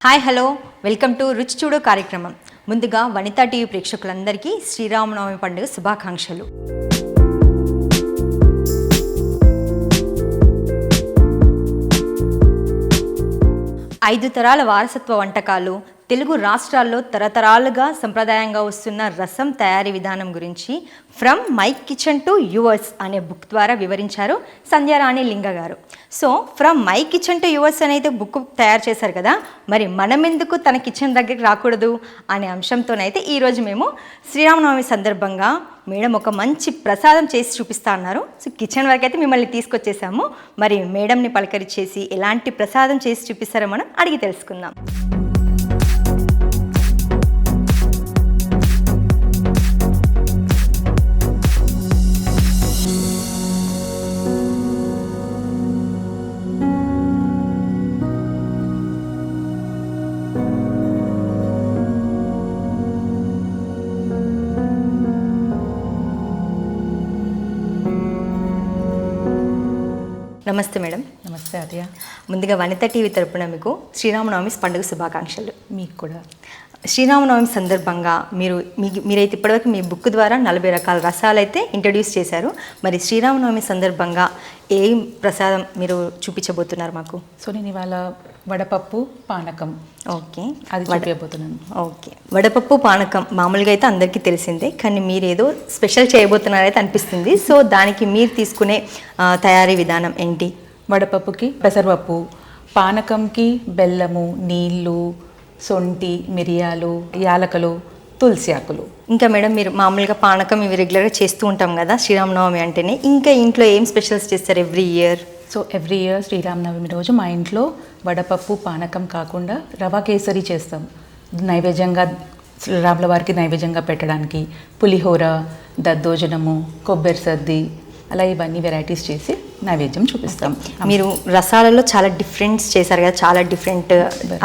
Hi hello welcome to రుచి చూడు కార్యక్రమం. ముందుగా వనితా టీవీ ప్రేక్షకులందరికీ శ్రీరామనవమి పండుగ శుభాకాంక్షలు. ఐదు తరాల వారసత్వ వంటకాలు, తెలుగు రాష్ట్రాల్లో తరతరాలుగా సంప్రదాయంగా వస్తున్న రసం తయారీ విధానం గురించి from my kitchen to yours అనే బుక్ ద్వారా వివరించారు సంధ్యారాణి లింగ గారు. So from my kitchen to yours అనేది బుక్ తయారు చేశారు కదా, మరి మనం ఎందుకు తన కిచెన్ దగ్గరికి రాకూడదు అనే అంశంతోనైతే ఈరోజు మేము శ్రీరామనవమి సందర్భంగా మేడం ఒక మంచి ప్రసాదం చేసి చూపిస్తా అన్నారు. సో కిచెన్ వరకు అయితే మిమ్మల్ని తీసుకొచ్చేసాము. మరి మేడంని పలకరించేసి ఎలాంటి ప్రసాదం చేసి చూపిస్తారో మనం అడిగి తెలుసుకుందాం. నమస్తే మేడం. నమస్తే అదయ. ముందుగా వనితా టీవీ తరపున మీకు శ్రీరామనవమి పండుగ శుభాకాంక్షలు. మీకు కూడా. శ్రీరామనవమి సందర్భంగా మీరైతే ఇప్పటివరకు మీ బుక్ ద్వారా 40 రకాల రసాలు అయితే ఇంట్రడ్యూస్ చేశారు. మరి శ్రీరామనవమి సందర్భంగా ఏం ప్రసాదం మీరు చూపించబోతున్నారు మాకు? సో నేను ఇవాళ వడపప్పు పానకం అది చూపించబోతున్నాను. ఓకే, వడపప్పు పానకం మామూలుగా అయితే అందరికీ తెలిసిందే, కానీ మీరు ఏదో స్పెషల్ చేయబోతున్నారైతే అనిపిస్తుంది. సో దానికి మీరు తీసుకునే తయారీ విధానం ఏంటి? వడపప్పుకి పెసరపప్పు, పానకంకి బెల్లము, నీళ్ళు, సొంటి, మిరియాలు, యాలకలు, తులసి ఆకులు. ఇంకా మేడం మీరు మామూలుగా పానకం ఇవి రెగ్యులర్గా చేస్తూ ఉంటాం కదా శ్రీరామనవమి అంటేనే, ఇంకా ఇంట్లో ఏం స్పెషల్స్ చేస్తారు every year? So every year Sri Rama Navami రోజు మా ఇంట్లో వడపప్పు పానకం కాకుండా రవా కేసరి చేస్తాం. నైవేద్యంగా రాముల వారికి నైవేద్యంగా పెట్టడానికి పులిహోర, దద్దోజనము, కొబ్బరి సద్ది, అలా ఇవన్నీ వెరైటీస్ చేసి నైవేద్యం చూపిస్తాం. మీరు రసాలలో చాలా డిఫరెంట్స్ చేశారు కదా, చాలా డిఫరెంట్,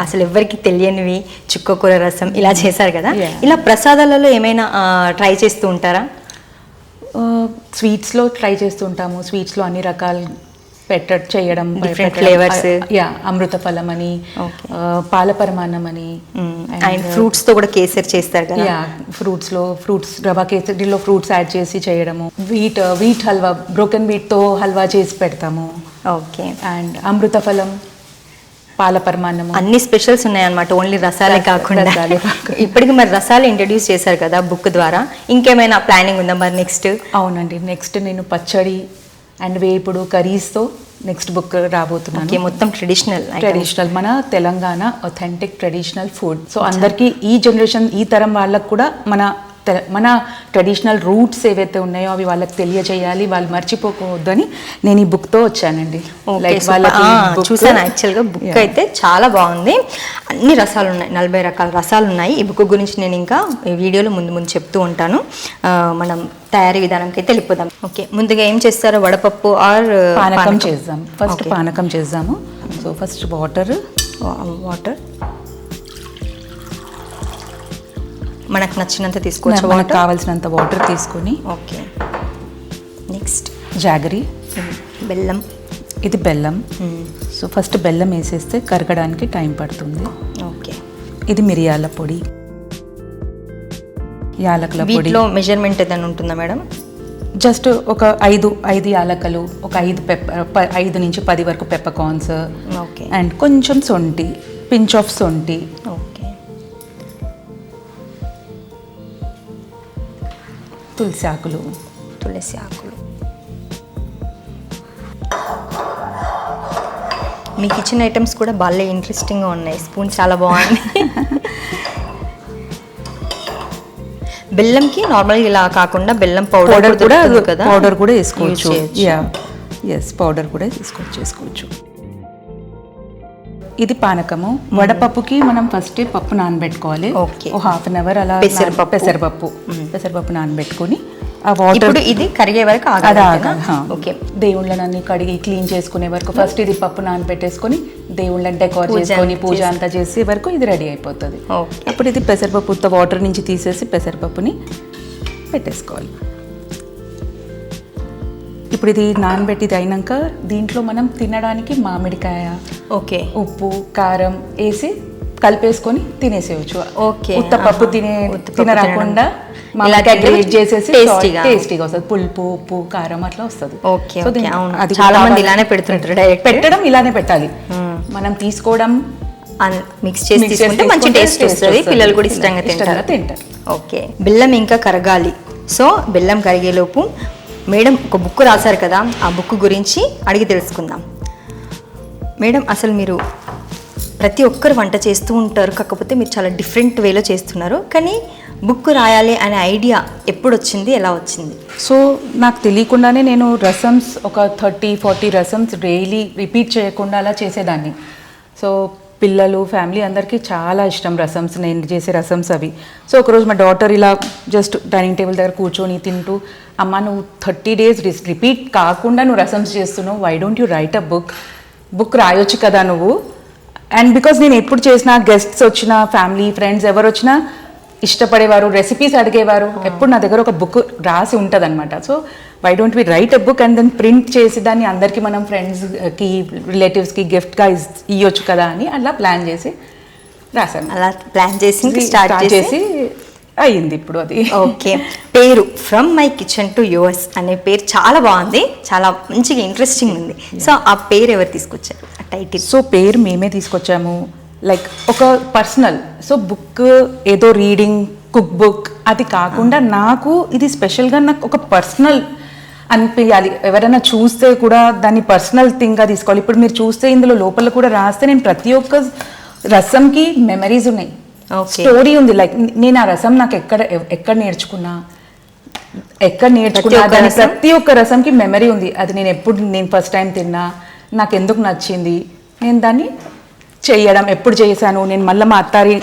అసలు ఎవరికి తెలియనివి, చుక్కకూర రసం ఇలా చేశారు కదా. ఇలా ప్రసాదాలలో ఏమైనా ట్రై చేస్తూ ఉంటారా? స్వీట్స్లో ట్రై చేస్తూ ఉంటాము. స్వీట్స్లో అన్ని రకాలు చేయడం, డిఫరెంట్ ఫ్లేవర్స్. అమృత ఫలం అని, పాల పరమాన్నం అని, అండ్ ఫ్రూట్స్ తో కూడా కేసరి చేస్తారు కదా. ఫ్రూట్స్ రవా కేసరిలో ఫ్రూట్స్ యాడ్ చేసి చేయడము. వీట్ హల్వా, బ్రోకెన్ వీట్ తో హల్వా చేసి పెడతాము. ఓకే, అండ్ అమృత ఫలం, పాల పరమాన్నము, అన్ని స్పెషల్స్ ఉన్నాయన్నమాట, ఓన్లీ రసాలే కాకుండా. ఇప్పటికి మరి రసాలు ఇంట్రడ్యూస్ చేశారు కదా బుక్ ద్వారా, ఇంకేమైనా ప్లానింగ్ ఉందా మరి నెక్స్ట్? అవునండి, నెక్స్ట్ నేను పచ్చడి అండ్ వేపుడు కర్రీస్తో నెక్స్ట్ బుక్ రాబోతున్నాను. మొత్తం ట్రెడిషనల్ మన Telangana authentic traditional food. So అందరికీ ఈ జనరేషన్, ఈ తరం వాళ్ళకు కూడా మన ట్రెడిషనల్ రూట్స్ ఏవైతే ఉన్నాయో అవి వాళ్ళకి తెలియజేయాలి, వాళ్ళు మర్చిపోకూడదని నేను ఈ బుక్తో వచ్చానండి. చూసాను యాక్చువల్గా బుక్ అయితే చాలా బాగుంది. అన్ని రసాలు ఉన్నాయి, 40 రకాల రసాలు ఉన్నాయి. ఈ బుక్ గురించి నేను ఇంకా ఈ వీడియోలో ముందు చెప్తూ ఉంటాను. మనం తయారీ విధానంకి అయితే వెళ్ళిపోదాం. ఓకే, ముందుగా ఏం చేస్తారో వడపప్పు ఆర్ పానకం చేద్దాం. ఫస్ట్ పానకం చేద్దాము. సో ఫస్ట్ వాటర్ మనకు నచ్చినంత తీసుకోవచ్చు, మనకు కావాల్సినంత వాటర్ తీసుకొని. ఓకే, నెక్స్ట్ జాగరి, బెల్లం. ఇది బెల్లం. సో ఫస్ట్ బెల్లం వేసేస్తే కరగడానికి టైం పడుతుంది. ఓకే, ఇది మిరియాల పొడి, యాలకుల పొడి. వీటిలో మెజర్మెంట్ ఏదైనా ఉంటుందా మేడం? జస్ట్ ఒక 5 యాలకలు, ఒక 5 నుంచి 10 వరకు పెప్పకార్న్స్. ఓకే, అండ్ కొంచెం సొంటి, పించ్ ఆఫ్ సొంటి. ఓకే, తులసి ఆకులు. మీ కిచెన్ ఐటమ్స్ కూడా బాగా ఇంట్రెస్టింగ్గా ఉన్నాయి. స్పూన్ చాలా బాగుంది. బెల్లంకి నార్మల్గా ఇలా కాకుండా బెల్లం పౌడర్ కూడా వేసుకోవచ్చు. పౌడర్ కూడా చేసుకోవచ్చు. ఇది పానకము. వడపప్పుకి మనం ఫస్ట్ పప్పు నానబెట్టుకోవాలి. ఓకే, హాఫ్ అన్ అవర్ అలా. పెసరపప్పు నానబెట్టుకొని ఆ వాటర్ ఇది కరిగే వరకు ఓకే, దేవుళ్ళని కడిగి క్లీన్ చేసుకునే వరకు ఫస్ట్ ఇది పప్పు నానబెట్టేసుకొని దేవుళ్ళని డెకోర్ చేసుకొని పూజ అంతా చేసే వరకు ఇది రెడీ అయిపోతుంది. అప్పుడు ఇది పెసరపప్పు వాటర్ నుంచి తీసేసి పెసరపప్పుని పెట్టేసుకోవాలి. ఇప్పుడు ఇది నానబెట్టి ఇది అయినాక దీంట్లో మనం తినడానికి మామిడికాయ, ఓకే, ఉప్పు, కారం వేసి కలిపేసుకొని తినేసేయచ్చు. ఓకే. ఉత్త పప్పు తినరాకుండా గ్రేట్ చేసేసి టేస్టీగా వస్తుంది. పులుపు, ఉప్పు, కారం అట్లా వస్తుంది. ఓకే. అది చాలా మంది ఇలానే పెడుతుంటారు. డైరెక్ట్ పెట్టడం ఇలానే పెట్టాలి. మనం తీసుకోవడం మిక్స్ చేసి తీసుకుంటే మంచి టేస్ట్ వస్తుంది. పిల్లలు కూడా ఇష్టంగా తింటారు. ఓకే. బెల్లం ఇంకా కరగాలి. సో బెల్లం కరిగేలోపు మేడం ఒక బుక్ రాశారు కదా, ఆ బుక్ గురించి అడిగి తెలుసుకుందాం. మేడం, అసలు మీరు ప్రతి ఒక్కరు వంట చేస్తూ ఉంటారు, కాకపోతే మీరు చాలా డిఫరెంట్ వేలో చేస్తున్నారు. కానీ బుక్ రాయాలి అనే ఐడియా ఎప్పుడు వచ్చింది, ఎలా వచ్చింది? సో నాకు తెలియకుండానే నేను రసమ్స్ ఒక 30-40 రసమ్స్ డైలీ రిపీట్ చేయకుండా అలా చేసేదాన్ని. సో పిల్లలు, ఫ్యామిలీ అందరికీ చాలా ఇష్టం రసమ్స్, నేను చేసే రసమ్స్ అవి. సో ఒకరోజు మా డాటర్ ఇలా జస్ట్ డైనింగ్ టేబుల్ దగ్గర కూర్చొని తింటూ, అమ్మ నువ్వు 30 డేస్ రిపీట్ కాకుండా నువ్వు రసమ్స్ చేస్తున్నావు, why don't you write a book రాయొచ్చు కదా నువ్వు. అండ్ బికాజ్ నేను ఎప్పుడు చేసినా, గెస్ట్స్ వచ్చినా, ఫ్యామిలీ ఫ్రెండ్స్ ఎవరు వచ్చినా ఇష్టపడేవారు, రెసిపీస్ అడిగేవారు. ఎప్పుడు నా దగ్గర ఒక బుక్ రాసి ఉంటుంది అనమాట. So why don't we write a book and then print చేసి దాన్ని అందరికీ మనం ఫ్రెండ్స్కి, రిలేటివ్స్కి గిఫ్ట్గా ఇవ్వచ్చు కదా అని అలా ప్లాన్ చేసి రాశాను. అలా ప్లాన్ చేసి స్టార్ట్ చేసి అయ్యింది ఇప్పుడు అది. ఓకే. పేరు from my kitchen to yours అనే పేరు చాలా బాగుంది, చాలా మంచిగా ఇంట్రెస్టింగ్ ఉంది. సో ఆ పేరు ఎవరు తీసుకొచ్చారు, ఆ టైటిల్? సో పేరు మేమే తీసుకొచ్చాము. లైక్ ఒక పర్సనల్, సో బుక్ ఏదో రీడింగ్ కుక్ బుక్ అది కాకుండా నాకు ఇది స్పెషల్గా నాకు ఒక పర్సనల్ అనిపించాలి. ఎవరైనా చూస్తే కూడా దాన్ని పర్సనల్ థింగ్గా తీసుకోవాలి. ఇప్పుడు మీరు చూస్తే ఇందులో లోపల కూడా రాస్తే నేను ప్రతి ఒక్క రసంకి మెమరీస్ ఉన్నాయి, స్టోరీ ఉంది. లైక్ నేను ఆ రసం నాకు ఎక్కడ నేర్చుకున్నా దాని ప్రతి ఒక్క రసంకి మెమరీ ఉంది. అది నేను ఫస్ట్ టైం తిన్నా, నాకు ఎందుకు నచ్చింది, నేను దాన్ని చేయడం ఎప్పుడు చేశాను, నేను మళ్ళీ మా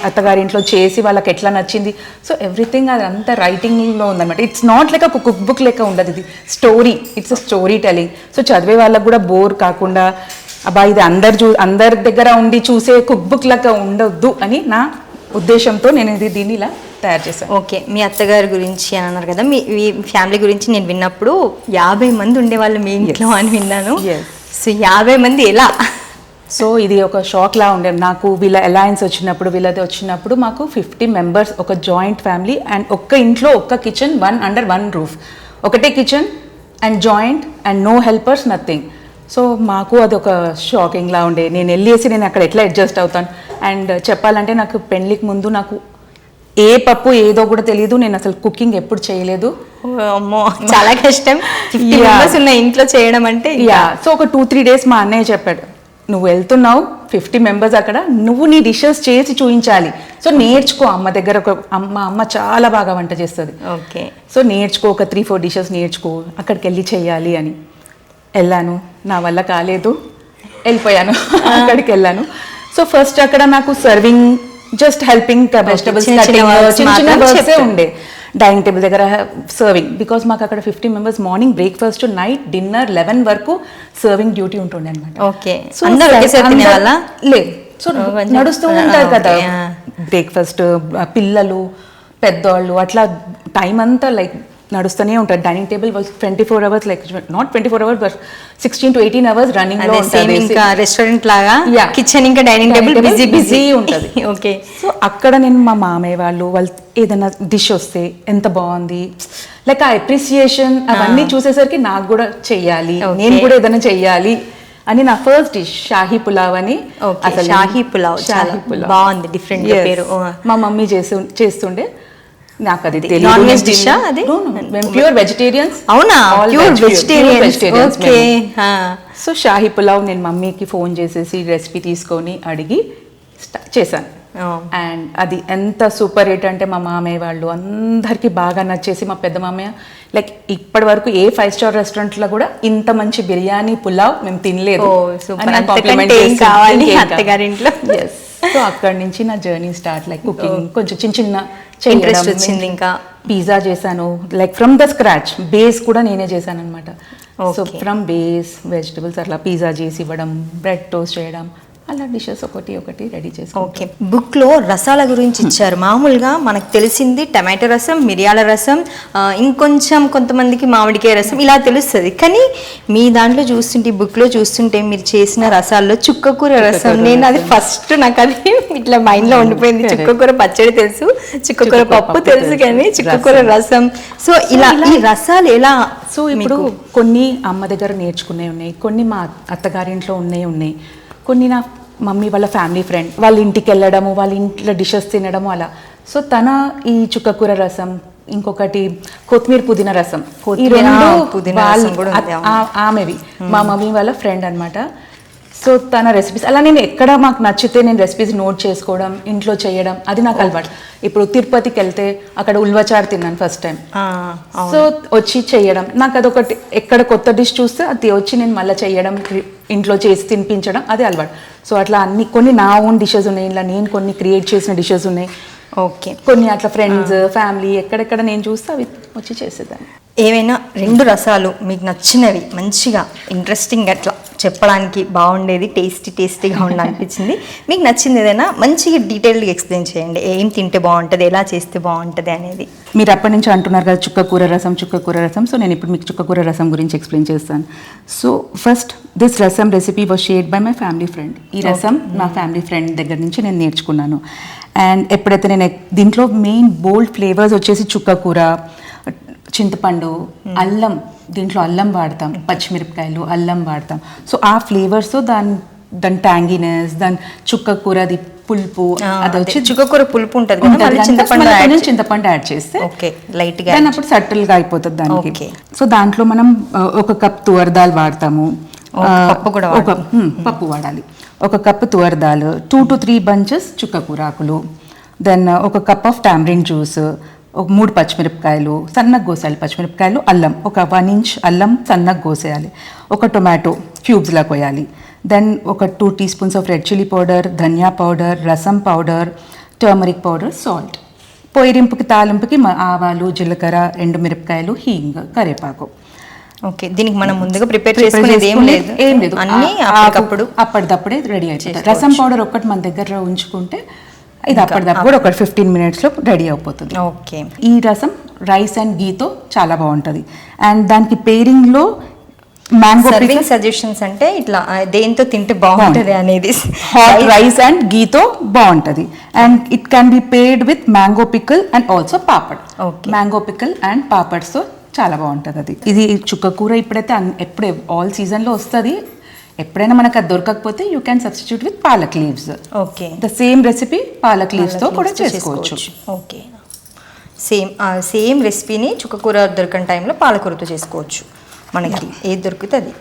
అత్తగారి ఇంట్లో చేసి వాళ్ళకి ఎట్లా నచ్చింది. సో ఎవ్రీథింగ్ అదంతా రైటింగ్లో ఉందన్నమాట. ఇట్స్ నాట్ లైక్ ఒక కుక్ బుక్ లెక్క ఉండదు, ఇది story, it's a story telling. So చదివే వాళ్ళకు కూడా బోర్ కాకుండా, అబ్బా ఇది అందరి దగ్గర ఉండి చూసే కుక్ బుక్ లెక్క ఉండొద్దు అని నా ఉద్దేశంతో నేను దీన్ని ఇలా తయారు చేశాను. ఓకే. మీ అత్తగారి గురించి అని అన్నారు కదా, మీ ఫ్యామిలీ గురించి నేను విన్నప్పుడు 50 మంది ఉండేవాళ్ళు మీ ఇంట్లో అని విన్నాను. సో 50 మంది ఎలా? సో ఇది ఒక షాక్ లా ఉండేది నాకు. వీళ్ళది వచ్చినప్పుడు మాకు 50 మెంబర్స్, ఒక జాయింట్ ఫ్యామిలీ అండ్ ఒక్క ఇంట్లో ఒక్క కిచెన్, అండర్ వన్ రూఫ్, ఒకటే kitchen and joint and no helpers, nothing. So మాకు అది ఒక షాకింగ్ లా ఉండే. నేను అక్కడ ఎట్లా అడ్జస్ట్ అవుతాను. అండ్ చెప్పాలంటే నాకు పెళ్ళికి ముందు నాకు ఏ పప్పు ఏదో కూడా తెలియదు, నేను అసలు కుకింగ్ ఎప్పుడు చేయలేదు. అమ్మో చాలా కష్టం 50 మెంబర్స్ ఉన్న ఇంట్లో చేయడం అంటే. సో ఒక 2-3 డేస్ మా అన్నయ్య చెప్పాడు, నువ్వు వెళ్తున్నావు 50 మెంబర్స్ అక్కడ, నువ్వు నీ డిషెస్ చేసి చూపించాలి. సో నేర్చుకో అమ్మ దగ్గర. అమ్మ చాలా బాగా వంట చేస్తుంది. ఓకే. సో నేర్చుకో, ఒక 3-4 డిషెస్ నేర్చుకో, అక్కడికి వెళ్ళి చెయ్యాలి అని వెళ్ళాను. నా వల్ల కాలేదు, వెళ్ళిపోయాను. అక్కడికి వెళ్ళాను. సో ఫస్ట్ అక్కడ నాకు serving, just helping, vegetables cutting, చిన్న చిన్న వర్క్సే ఉండే. డైనింగ్ టేబుల్ దగ్గర సర్వింగ్, బికాస్ మాకు అక్కడ 50 members morning breakfast, night dinner 11 వరకు సర్వింగ్ డ్యూటీ ఉంటుండే అనమాట. ఓకే. లేదు, సో నడుస్తూ ఉంటారు కదా బ్రేక్ఫాస్ట్, పిల్లలు, పెద్దవాళ్ళు, అట్లా టైం అంతా లైక్ నడుస్తూనే ఉంటారు. Dining table 24 hours, like not 24 hours but 16 to 18 hours running లో ఉంటుంది. ఇంకా రెస్టారెంట్ లాగా కిచెన్ ఇంకా డైనింగ్ టేబుల్ బిజీ ఉంటుంది. ఓకే. సో అక్కడ నేను మా మామయ్య వాళ్ళు ఏదైనా డిష్ వస్తే ఎంత బాగుంది, లైక్ ఆ అప్రిసియేషన్ అవన్నీ చూసేసరికి నాకు కూడా చెయ్యాలి, నేను కూడా ఏదైనా చెయ్యాలి అని. నా ఫస్ట్ డిష్ షాహీ పులావ్ అని. అసలు షాహీ పులావ్ బాగుంది, డిఫరెంట్ పేరు. మా మమ్మీ చేస్తుండే. నాకు అది నాన్ వెజ్ డిష్, అది ప్యూర్ వెజిటేరియన్స్. అవునా? Pure vegetarians. Okay. So Shahi pulao నేను మమ్మీకి ఫోన్ చేసేసి రెసిపీ తీసుకొని అడిగి చేశాను. అండ్ అది ఎంత సూపర్ హిట్ అంటే మా మామయ్య వాళ్ళు అందరికీ బాగా నచ్చేసి, మా పెద్ద మామయ్య లైక్ ఇప్పటి వరకు ఏ 5-star రెస్టారెంట్లో కూడా ఇంత మంచి బిర్యానీ పులావ్ మేము తినలేదు. సో అక్కడి నుంచి నా జర్నీ స్టార్ట్, లైక్ కుకింగ్ కొంచెం చిన్న ఇంట్రెస్ట్ వచ్చింది. ఇంకా పిజ్జా చేశాను, like from the scratch. Base కూడా నేనే చేశాను అనమాట. సో ఫ్రమ్ బేస్ వెజిటబుల్స్ అట్లా పిజ్జా చేసి ఇవ్వడం, బ్రెడ్ టోస్ట్ చేయడం, అలా డిషెస్ ఒకటి రెడీ చేసుకుంటాం. ఓకే, బుక్లో రసాల గురించి ఇచ్చారు. మామూలుగా మనకు తెలిసింది టమాటో రసం, మిరియాల రసం, ఇంకొంచెం కొంతమందికి మామిడికాయ రసం ఇలా తెలుస్తుంది. కానీ మీ దాంట్లో చూస్తుంటే, బుక్లో చూస్తుంటే మీరు చేసిన రసాల్లో చుక్కకూర రసం, నేను అది ఫస్ట్ నాకు అది ఇట్లా మైండ్లో ఉండిపోయింది. చుక్కకూర పచ్చడి తెలుసు, చుక్కకూర పప్పు తెలుసు, కానీ చుక్కకూర రసం. సో ఇలా ఈ రసాలు ఎలా? సో ఇప్పుడు కొన్ని అమ్మ దగ్గర నేర్చుకునే ఉన్నాయి, కొన్ని మా అత్తగారింట్లో ఉన్నాయి, కొన్ని నా మమ్మీ వాళ్ళ ఫ్యామిలీ ఫ్రెండ్ వాళ్ళ ఇంటికి వెళ్ళడము, వాళ్ళ ఇంట్లో డిషెస్ తినడము అలా. సో తన ఈ చుక్కకూర రసం, ఇంకొకటి కొత్తిమీర పుదీనా రసం, ఈ రెండు ఆమెవి మా మమ్మీ వాళ్ళ ఫ్రెండ్ అనమాట. సో తన రెసిపీస్ అలా నేను ఎక్కడ మాకు నచ్చితే నేను రెసిపీస్ నోట్ చేసుకోవడం, ఇంట్లో చేయడం, అది నాకు అలవాటు. ఇప్పుడు తిరుపతికి వెళ్తే అక్కడ ఉల్వచారు తిన్నాను ఫస్ట్ టైం. సో వచ్చి చేయడం, నాకు అదొకటి, ఎక్కడ కొత్త డిష్ చూస్తే అది వచ్చి నేను మళ్ళీ చేయడం, ఇంట్లో చేసి తినిపించడం, అది అలవాటు. సో అట్లా కొన్ని నా ఓన్ డిషెస్ ఉన్నాయి, ఇలా నేను కొన్ని క్రియేట్ చేసిన డిషెస్ ఉన్నాయి. ఓకే, కొన్ని అట్లా ఫ్రెండ్స్ ఫ్యామిలీ ఎక్కడెక్కడ నేను చూస్తే అవి వచ్చి చేసేదాన్ని. ఏవైనా 2 రసాలు మీకు నచ్చినవి, మంచిగా ఇంట్రెస్టింగ్ అట్లా చెప్పడానికి బాగుండేది, టేస్టీగా అనిపించింది, మీకు నచ్చింది ఏదైనా మంచిగా డీటెయిల్డ్గా ఎక్స్ప్లెయిన్ చేయండి. ఏం తింటే బాగుంటుంది, ఎలా చేస్తే బాగుంటుంది అనేది. మీరు అప్పటి నుంచి అంటున్నారు కదా చుక్కకూర రసం. సో నేను ఇప్పుడు మీకు చుక్కకూర రసం గురించి ఎక్స్ప్లెయిన్ చేస్తాను. సో ఫస్ట్ దిస్ రసం recipe was shared by my family friend. ఈ రసం నా ఫ్యామిలీ ఫ్రెండ్ దగ్గర నుంచి నేను నేర్చుకున్నాను. అండ్ ఎప్పుడైతే నేను దీంట్లో మెయిన్ బోల్డ్ ఫ్లేవర్స్ వచ్చేసి చుక్కకూర, చింతపండు, అల్లం, దీంట్లో అల్లం వాడతాం, పచ్చిమిరపకాయలు, అల్లం వాడతాం. సో ఆ ఫ్లేవర్స్తో దాని ట్యాంగినెస్, దాని చుక్కకూరది పులుపు, అది వచ్చి చుక్కకూర పులుపు ఉంటుంది, చింతపండు యాడ్ చేస్తే లైట్గా దాని అప్పుడు సటిల్గా అయిపోతుంది దానికి. సో దాంట్లో మనం 1 కప్ తువర్ దాల్ వాడతాము, పప్పు వాడాలి. 1 cup tuvar dal, 2 to 3 bunches చుక్కకూర ఆకులు, then 1 cup of tamarind juice, 3 పచ్చిమిరపకాయలు సన్నగా కోసేయాలి, పచ్చిమిరపకాయలు, అల్లం 1 ఇంచ్ అల్లం సన్నగా కోసేయాలి, 1 టొమాటో క్యూబ్స్లా కోయాలి, then 2 teaspoons of red chilli powder, dhaniya powder, rasam powder, turmeric powder, salt. పొయ్యింపుకి తాలింపుకి ఆవాలు, జీలకర్ర, 2 మిరపకాయలు, హీంగ్, కరివేపాకు. ఓకే, దీనికి మనం ముందుగా ప్రిపేర్ చేసుకునేది ఏం లేదు, అన్నీ అప్పటిదప్పుడే రెడీ అవుతుంది. రసం పౌడర్ ఒక్కటి మన దగ్గర ఉంచుకుంటే ఇది అప్పటిదప్పుడు ఒక 15 minutesలో రెడీ అయిపోతుంది. ఓకే, ఈ రసం రైస్ అండ్ గీతో చాలా బాగుంటుంది. అండ్ దానికి పేరింగ్లో మ్యాంగో సజెషన్స్ అంటే ఇట్లా దేంతో తింటే బాగుంటుంది అనేది, హాట్ రైస్ అండ్ గీతో బాగుంటుంది. And it can be paired with mango pickle and also papad. Mango pickle and పాపడ్స్తో చాలా బాగుంటుంది అది. ఇది చుక్కకూర ఇప్పుడైతే ఎప్పుడే ఆల్ సీజన్లో వస్తుంది. ఎప్పుడైనా మనకు అది దొరకకపోతే you can substitute with palak leaves. Okay, the same recipe palak లీవ్స్తో కూడా చేసుకోవచ్చు. ఓకే, సేమ్ రెసిపీని చుక్కకూర దొరకని టైంలో పాలకూరతో చేసుకోవచ్చు. మనకి ఏది దొరికితే అది.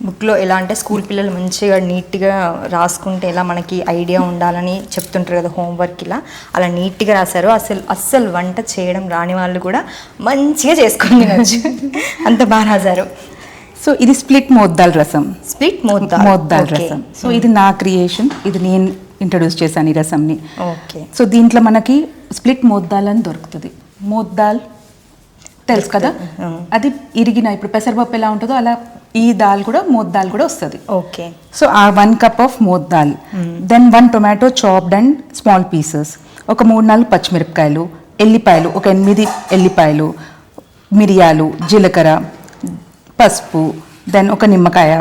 బుక్లో ఎలా అంటే స్కూల్ పిల్లలు మంచిగా నీట్గా రాసుకుంటే ఎలా మనకి ఐడియా ఉండాలని చెప్తుంటారు కదా, హోంవర్క్ ఇలా అలా నీట్గా రాశారు. అస్సలు వంట చేయడం రాని వాళ్ళు కూడా మంచిగా చేసుకొని తినచ్చు, అంత బాగా రాశారు. సో ఇది స్ప్లిట్ మోద్దాల్ రసం. మోద్దాల్ రసం. సో ఇది నా క్రియేషన్, ఇది నేను ఇంట్రడ్యూస్ చేశాను ఈ రసంని. ఓకే, సో దీంట్లో మనకి స్ప్లిట్ మోద్దాల్ అని దొరుకుతుంది. మోద్దాల్ తెలుసు కదా, అది ఇరిగిన ఇప్పుడు పెసరపప్పు ఎలా ఉంటుందో అలా ఈ దాల్ కూడా మోద్దాల్ కూడా వస్తుంది. ఓకే, సో ఆ 1 cup ఆఫ్ మోద్దాల్, then 1 tomato chopped and small pieces, ఒక 3-4 పచ్చిమిరపకాయలు, ఎల్లిపాయలు ఒక 8 ఎల్లిపాయలు, మిరియాలు, జీలకర్ర, పసుపు, దెన్ ఒక నిమ్మకాయ,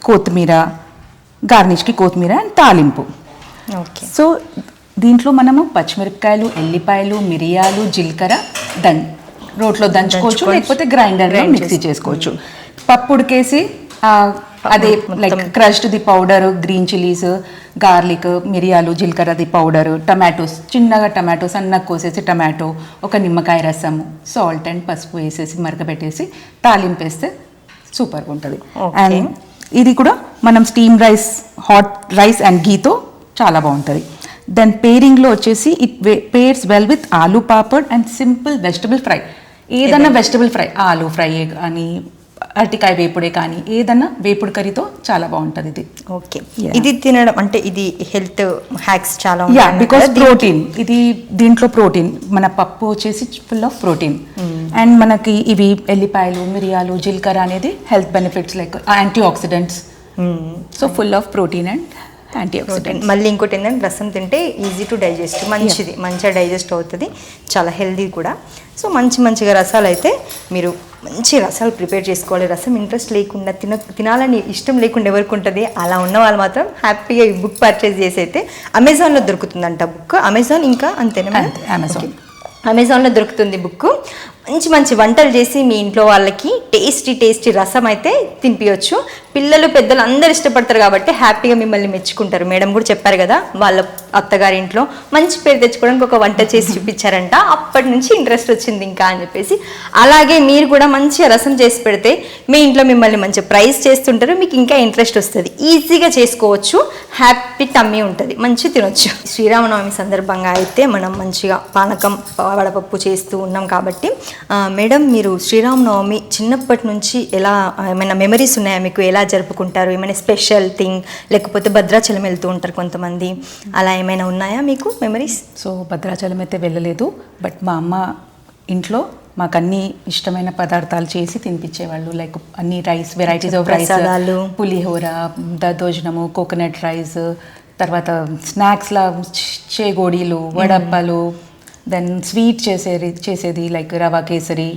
కొత్తిమీర, గార్నిష్కి కొత్తిమీర అండ్ తాలింపు. ఓకే, సో దీంట్లో మనము పచ్చిమిరపకాయలు, ఎల్లిపాయలు, మిరియాలు, జీలకర్ర రోట్లో దంచుకోవచ్చు, లేకపోతే గ్రైండర్లో మిక్సీ చేసుకోవచ్చు. పప్పు ఉడికేసి అదే like crushed the powder, green chillies, garlic, మిరియాలు, జీలకర్రది పౌడర్, టమాటోస్ చిన్నగా టమాటోస్ సన్నగా కోసేసి టమాటో, ఒక నిమ్మకాయ రసము, సాల్ట్ అండ్ పసుపు వేసేసి మరగబెట్టేసి తాలింపు వేస్తే సూపర్గా ఉంటుంది. అండ్ ఇది కూడా మనం steam rice, hot rice and గీతో చాలా బాగుంటుంది. దెన్ పేరింగ్లో వచ్చేసి it pairs well with aloo papad and simple vegetable fry. ఏదన్నా వెజిటబుల్ ఫ్రై, ఆలూ ఫ్రై కానీ, అరటికాయ వేపుడే కానీ, ఏదన్నా వేపుడు కర్రీతో చాలా బాగుంటుంది ఇది. ఓకే, ఇది తినడం అంటే ఇది హెల్త్ హ్యాక్స్ చాలా బికాస్ ప్రోటీన్, ఇది దీంట్లో ప్రోటీన్, మన పప్పు వచ్చేసి ఫుల్ ఆఫ్ ప్రోటీన్. అండ్ మనకి ఇవి ఎల్లిపాయలు, మిరియాలు, జీలకర్ర అనేది health benefits like antioxidants. So full of protein and antioxidant. మళ్ళీ ఇంకోటి ఏంటంటే రసం తింటే ఈజీ టు డైజెస్ట్, మంచిగా డైజెస్ట్ అవుతుంది, చాలా హెల్దీ కూడా. సో మంచిగా రసాలు అయితే మీరు మంచి రసాలు ప్రిపేర్ చేసుకోవాలి. రసం ఇంట్రెస్ట్ లేకుండా తినాలని ఇష్టం లేకుండా ఎవరికి ఉంటుంది, అలా ఉన్న వాళ్ళు మాత్రం హ్యాపీగా ఈ బుక్ పర్చేజ్ చేసి అయితే అమెజాన్లో దొరుకుతుందంట బుక్. అమెజాన్ ఇంకా అంతేనా? అమెజాన్లో దొరుకుతుంది బుక్. మంచి వంటలు చేసి మీ ఇంట్లో వాళ్ళకి టేస్టీ రసం అయితే తినిపించవచ్చు. పిల్లలు పెద్దలు అందరు ఇష్టపడతారు కాబట్టి హ్యాపీగా మిమ్మల్ని మెచ్చుకుంటారు. మేడం కూడా చెప్పారు కదా, వాళ్ళ అత్తగారి ఇంట్లో మంచి పేరు తెచ్చుకోవడానికి ఒక వంట చేసి చూపించారంట. అప్పటి నుంచి ఇంట్రెస్ట్ వచ్చింది ఇంకా అని చెప్పేసి. అలాగే మీరు కూడా మంచిగా రసం చేసి పెడితే మీ ఇంట్లో మిమ్మల్ని మంచిగా ప్రైజ్ చేస్తుంటారు, మీకు ఇంకా ఇంట్రెస్ట్ వస్తుంది. ఈజీగా చేసుకోవచ్చు, హ్యాపీ టమ్మీ ఉంటుంది, మంచి తినొచ్చు. శ్రీరామనవమి సందర్భంగా అయితే మనం మంచిగా పానకం వడపప్పు చేస్తూ ఉన్నాం కాబట్టి మేడం మీరు శ్రీరామనవమి చిన్నప్పటి నుంచి ఎలా, ఏమైనా మెమరీస్ ఉన్నాయా మీకు? ఎలా జరుపుకుంటారు? ఏమైనా స్పెషల్ థింగ్, లేకపోతే భద్రాచలం వెళ్తూ ఉంటారు కొంతమంది, అలా ఏమైనా ఉన్నాయా మీకు మెమరీస్? సో భద్రాచలం అయితే వెళ్ళలేదు, బట్ మా అమ్మ ఇంట్లో మాకు అన్ని ఇష్టమైన పదార్థాలు చేసి తినిపించేవాళ్ళు. లైక్ అన్ని rice, varieties of rice, pulihora, దద్దోజనము, కోకోనట్ రైస్, తర్వాత స్నాక్స్లా చేగోడీలు, వడప్పలు, దెన్ స్వీట్ చేసేది లైక్ రవా కేసరి,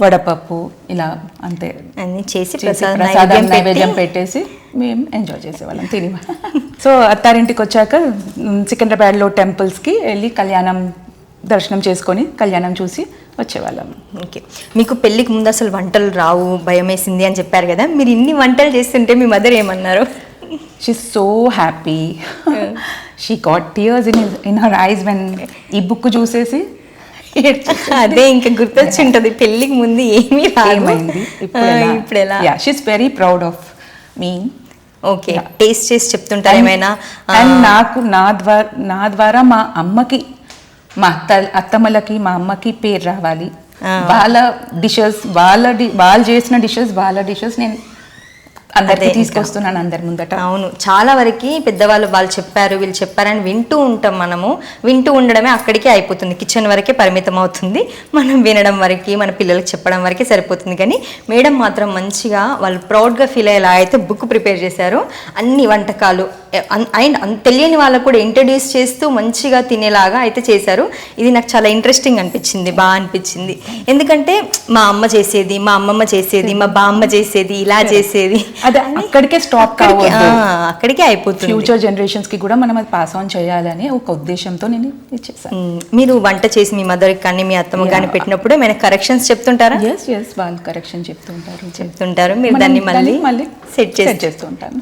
వడపప్పు, ఇలా అంతే అన్నీ చేసి ప్రసాదం నైవేద్యం పెట్టేసి మేము ఎంజాయ్ చేసేవాళ్ళం తిని. సో అత్తారింటికి వచ్చాక సికింద్రాబాద్లో టెంపుల్స్కి వెళ్ళి కళ్యాణం దర్శనం చేసుకొని కళ్యాణం చూసి వచ్చేవాళ్ళం. ఓకే, మీకు పెళ్ళికి ముందు అసలు వంటలు రావు, భయం వేసింది అని చెప్పారు కదా, మీరు ఇన్ని వంటలు చేస్తుంటే మీ మదర్ ఏమన్నారు? She's so happy. She got tears in her eyes when ఈ బుక్ చూసేసి అదే ఇంకా గుర్తొచ్చి ఉంటుంది, పెళ్ళికి ముందు ఏమీ ఏమైంది ఇప్పుడు ఎలా. She's very proud of me. Okay, taste చేసి చెప్తుంటారు ఏమైనా? అండ్ నాకు నా ద్వారా మా అమ్మకి, మా అత్తమ్మలకి, మా అమ్మకి పేరు రావాలి. వాళ్ళ డిషెస్, వాళ్ళు చేసిన డిషెస్, వాళ్ళ డిషెస్ నేను అందరికీ తీసుకొస్తున్నాను అందరి ముందట. అవును, చాలా వరకు పెద్దవాళ్ళు వాళ్ళు చెప్పారు వీళ్ళు చెప్పారని వింటూ ఉంటాం. మనము వింటూ ఉండడమే అక్కడికే అయిపోతుంది, కిచెన్ వరకే పరిమితం అవుతుంది. మనం వినడం వరకు, మన పిల్లలకు చెప్పడం వరకే సరిపోతుంది. కానీ మేడం మాత్రం మంచిగా వాళ్ళు ప్రౌడ్గా ఫీల్ అయ్యేలా అయితే బుక్ ప్రిపేర్ చేశారు. అన్ని వంటకాలు అండ్ తెలియని వాళ్ళకు కూడా ఇంట్రడ్యూస్ చేస్తూ మంచిగా తినేలాగా అయితే చేశారు. ఇది నాకు చాలా ఇంట్రెస్టింగ్ అనిపించింది, బాగా అనిపించింది. ఎందుకంటే మా అమ్మ చేసేది, మా అమ్మమ్మ చేసేది, మా బామ్మ చేసేది, ఇలా చేసేది, అది అక్కడికే స్టాప్ కావద్దు, అక్కడికే అయిపోతుంది. ఫ్యూచర్ జనరేషన్స్ కి కూడా మనం అది పాస్ ఆన్ చేయాలని ఒక ఉద్దేశంతో నేను ఇచ్చేసాను. మీరు వంట చేసి మీ మదర్ కానీ మీ అత్తమ్మ కానీ పెట్టినప్పుడు ఏమైనా కరెక్షన్స్ చెప్తుంటారా? ఎస్ వాళ్ళు కరెక్షన్ చెప్తుంటారు, మీరు దాన్ని మళ్ళీ సెట్ చేస్తూ ఉంటారు.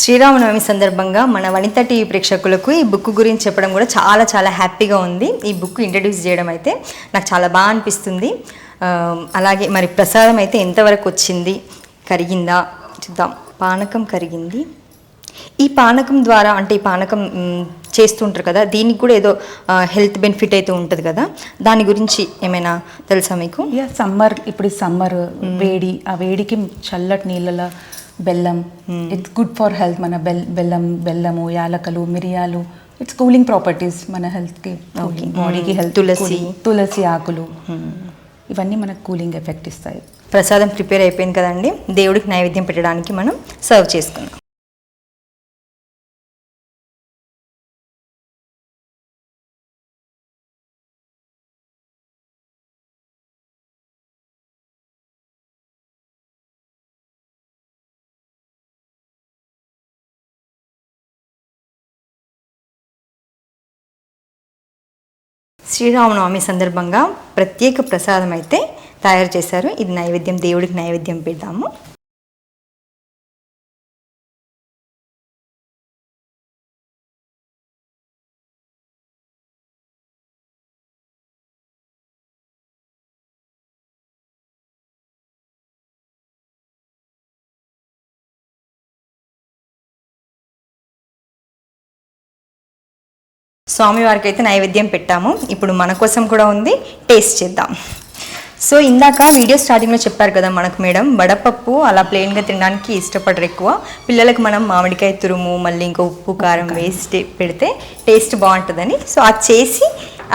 శ్రీరామనవమి సందర్భంగా మన వనిత టీవీ ప్రేక్షకులకు ఈ బుక్ గురించి చెప్పడం కూడా చాలా చాలా హ్యాపీగా ఉంది. ఈ బుక్ ఇంట్రడ్యూస్ చేయడం అయితే నాకు చాలా బాగా అనిపిస్తుంది. అలాగే మరి ప్రసాదం అయితే ఎంతవరకు వచ్చింది, కరిగిందా చూద్దాం. పానకం కరిగింది. ఈ పానకం ద్వారా, అంటే ఈ పానకం చేస్తుంటారు కదా, దీనికి కూడా ఏదో హెల్త్ బెనిఫిట్ అయితే ఉంటుంది కదా, దాని గురించి ఏమైనా తెలుసా మీకు? సమ్మర్, ఇప్పుడు సమ్మర్ వేడి, ఆ వేడికి చల్లటి నీళ్ళలో బెల్లం, ఇట్స్ గుడ్ ఫర్ హెల్త్. మన బెల్లము, యాలకలు, మిరియాలు, ఇట్స్ కూలింగ్ ప్రాపర్టీస్ మన హెల్త్కి, బాడీకి హెల్త్. తులసి ఆకులు, ఇవన్నీ మనకు కూలింగ్ ఎఫెక్ట్ ఇస్తాయి. ప్రసాదం ప్రిపేర్ అయిపోయింది కదండి, దేవుడికి నైవేద్యం పెట్టడానికి మనం సర్వ్ చేసుకున్నాం. శ్రీరామనవమి సందర్భంగా ప్రత్యేక ప్రసాదం అయితే తయారు చేశారు. ఇది నైవేద్యం, దేవుడికి నైవేద్యం పెడదాము. స్వామివారికి అయితే నైవేద్యం పెట్టాము. ఇప్పుడు మన కోసం కూడా ఉంది, టేస్ట్ చేద్దాం. సో ఇందాక వీడియో స్టార్టింగ్లో చెప్పారు కదా మనకు మేడం, వడపప్పు అలా ప్లెయిన్గా తినడానికి ఇష్టపడరు ఎక్కువ. పిల్లలకు మనం మామిడికాయ తురుము, మళ్ళీ ఇంకా ఉప్పు కారం వేసి పెడితే టేస్ట్ బాగుంటుందని, సో అది చేసి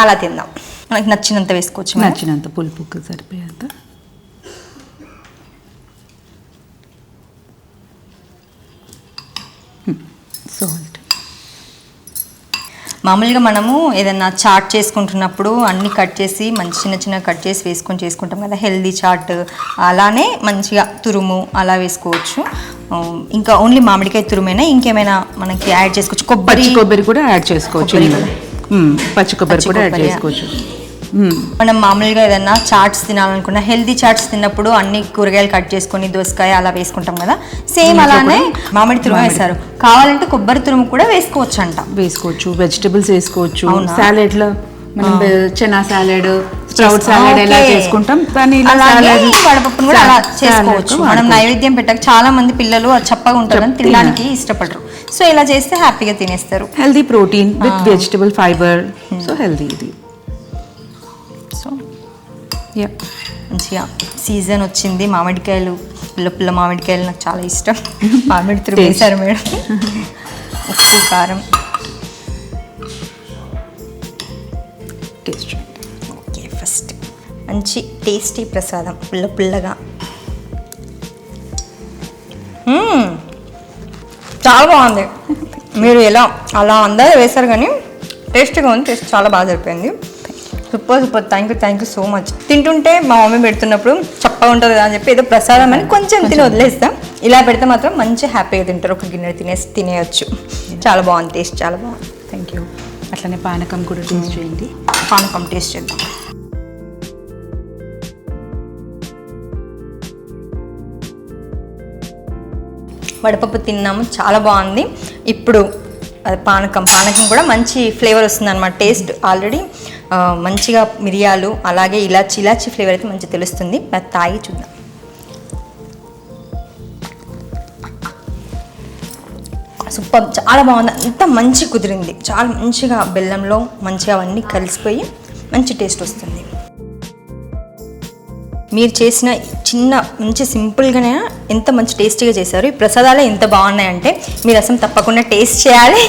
అలా తిందాం. మనకు నచ్చినంత వేసుకోవచ్చు, నచ్చినంత పులుపుకు సరిపోయేంత. సాల్ట్, మామూలుగా మనము ఏదైనా చాట్ చేసుకుంటున్నప్పుడు అన్ని కట్ చేసి మంచి చిన్న చిన్న కట్ చేసి వేసుకొని చేసుకుంటాం కదా, హెల్దీ చాట్. అలానే మంచిగా తురుము అలా వేసుకోవచ్చు. ఇంకా ఓన్లీ మామిడికాయ తురుమేనా, ఇంకేమైనా మనకి యాడ్ చేసుకోవచ్చు? కొబ్బరి కూడా యాడ్ చేసుకోవచ్చు. పచ్చి కొబ్బరి కూడా యాడ్ చేసుకోవచ్చు. మనం మామూలుగా ఏదన్నా చాట్స్ తినాలనుకున్నా, హెల్దీ చాట్స్ తిన్నప్పుడు అన్ని కూరగాయలు కట్ చేసుకొని దోసకాయ అలా వేసుకుంటాం కదా, సేమ్ అలానే మామిడి తురుము వేశారు. కావాలంటే కొబ్బరి తురుము కూడా వేసుకోవచ్చు అంట. వేసుకోవచ్చు, వెజిటబుల్స్ వేసుకోవచ్చు. సాలెడ్ లో మనం చనా సాలెడ్, స్ప్రౌట్ సాలెడ్ ఎలా చేసుకుంటాం దాన్ని వడపప్పును కూడా అలా చేసుకోవచ్చు. మనం నైవేద్యం పెట్టక చాలా మంది పిల్లలు అది చప్పగా ఉంటుందని తినడానికి ఇష్టపడరు. సో ఇలా చేస్తే హ్యాపీగా తినేస్తారు. Healthy protein with vegetable fibre, so healthy ఇది. సో మంచిగా సీజన్ వచ్చింది, మామిడికాయలు, పుల్ల మామిడికాయలు నాకు చాలా ఇష్టం. మామిడి తురుము వేశారు మేడం. ఉప్పు కారం టేస్ట్. ఓకే, ఫస్ట్ మంచి టేస్టీ ప్రసాదం పుల్లగా. చాలా బాగుంది. మీరు ఎలా అలా అందరూ వేశారు కానీ టేస్టీగా ఉంది. టేస్ట్ చాలా బాగా సరిపోయింది. Super. Thank you so much. తింటుంటే మా మమ్మీ పెడుతున్నప్పుడు చప్పగా ఉంటుంది కదా అని చెప్పి ఏదో ప్రసాదం అని కొంచెం తిని వదిలేస్తాం. ఇలా పెడితే మాత్రం మంచి హ్యాపీగా తింటారు. ఒక గిన్నె తినేయచ్చు. చాలా బాగుంది, టేస్ట్ చాలా బాగుంది. Thank you. అట్లనే పానకం కూడా టేస్ట్ చేయండి. పానకం టేస్ట్ చేద్దాం. వడపప్పు తిన్నాము, చాలా బాగుంది. ఇప్పుడు అది పానకం కూడా మంచి ఫ్లేవర్ వస్తుంది అనమాట. టేస్ట్ ఆల్రెడీ మంచిగా మిరియాలు అలాగే ఇలాచి ఫ్లేవర్ అయితే మంచిగా తెలుస్తుంది. అది తాగి చూద్దాం. సూపర్, చాలా బాగుంది. అంత మంచి కుదిరింది, చాలా మంచిగా బెల్లంలో మంచిగా అవన్నీ కలిసిపోయి మంచి టేస్ట్ వస్తుంది. మీరు చేసిన మంచి సింపుల్గానే ఎంత మంచి టేస్టీగా చేశారు. ఈ ప్రసాదాలే ఎంత బాగున్నాయంటే మీరు అసలు తప్పకుండా టేస్ట్ చేయాలి.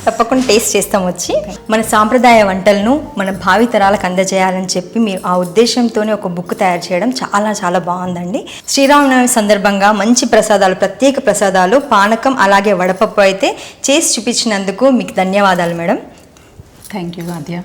తప్పకుండా టేస్ట్ చేస్తాం వచ్చి. మన సాంప్రదాయ వంటలను మన భావితరాలకు అందజేయాలని చెప్పి మీరు ఆ ఉద్దేశంతోనే ఒక బుక్ తయారు చేయడం చాలా చాలా బాగుందండి. శ్రీరామనవమి సందర్భంగా మంచి ప్రసాదాలు, ప్రత్యేక ప్రసాదాలు, పానకం అలాగే వడపప్పు అయితే చేసి చూపించినందుకు మీకు ధన్యవాదాలు మేడం. Thank you Aadya.